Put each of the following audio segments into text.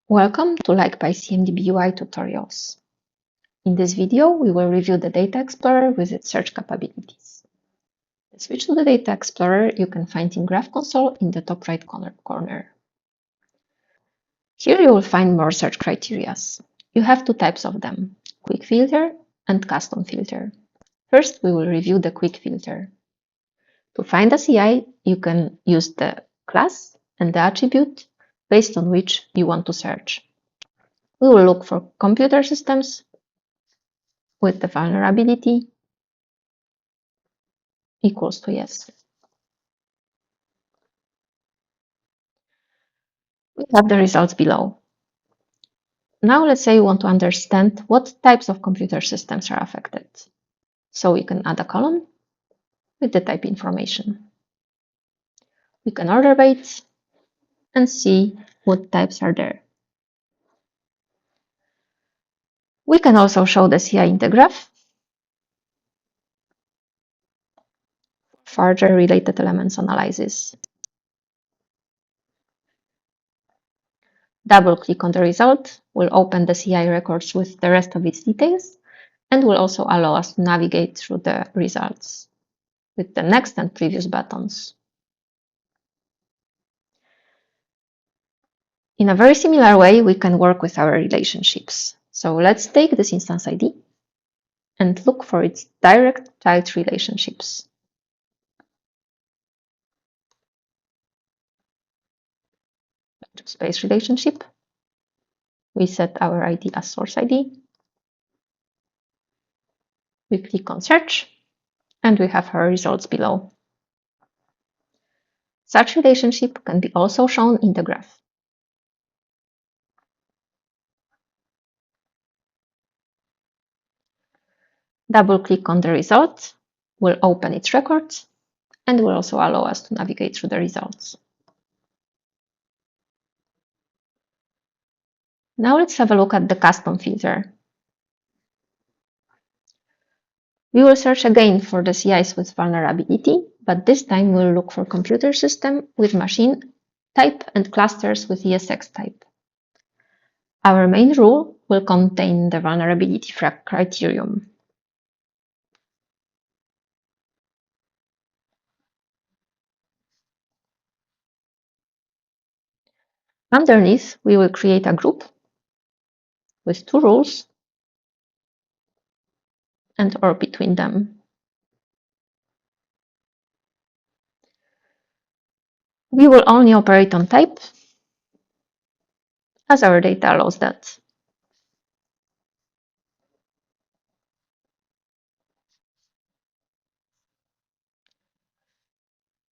Welcome to Likpi CMDB UI tutorials. In this video, we will review the Data Explorer with its search capabilities. The switch to the Data Explorer you can find in Graph Console in the top right corner. Here you will find more search criteria. You have two types of them, Quick Filter and Custom Filter. First, we will review the Quick Filter. To find a CI, you can use the class and the attribute based on which you want to search. We will look for computer systems with the vulnerability equals to yes. We have the results below. Now let's say you want to understand what types of computer systems are affected. So we can add a column with the type information. We can order by it and see what types are there. We can also show the CI in the graph, further related elements analysis. Double-click on the result will open the CI records with the rest of its details and will also allow us to navigate through the results with the next and previous buttons. In a very similar way, we can work with our relationships. So let's take this instance ID and look for its direct child relationships. Space relationship. We set our ID as source ID. We click on search and we have our results below. Such relationship can be also shown in the graph. Double-click on the result will open its records and will also allow us to navigate through the results. Now let's have a look at the custom filter. We will search again for the CIs with vulnerability, but this time we'll look for computer system with machine type and clusters with ESX type. Our main rule will contain the vulnerability criterion. Underneath, we will create a group with two rules and or between them. We will only operate on type as our data allows that.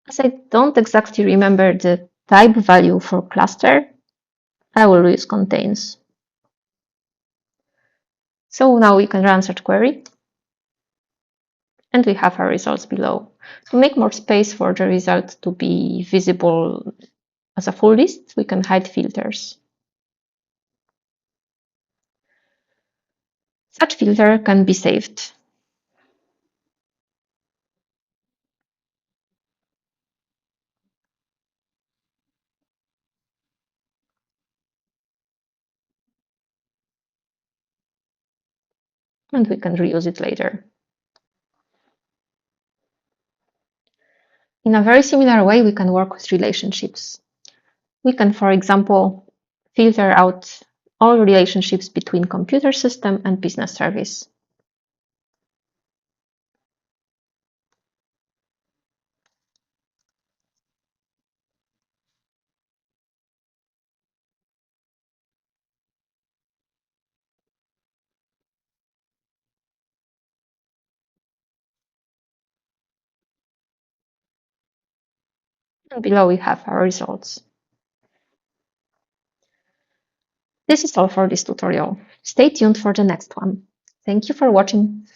As I don't exactly remember the type value for cluster, I will use contains. So now we can run such query and we have our results below. To make more space for the result to be visible as a full list, we can hide filters. Such filter can be saved. And we can reuse it later. In a very similar way, we can work with relationships. We can, for example, filter out all relationships between computer system and business service. And below we have our results. This is all for this tutorial. Stay tuned for the next one. Thank you for watching.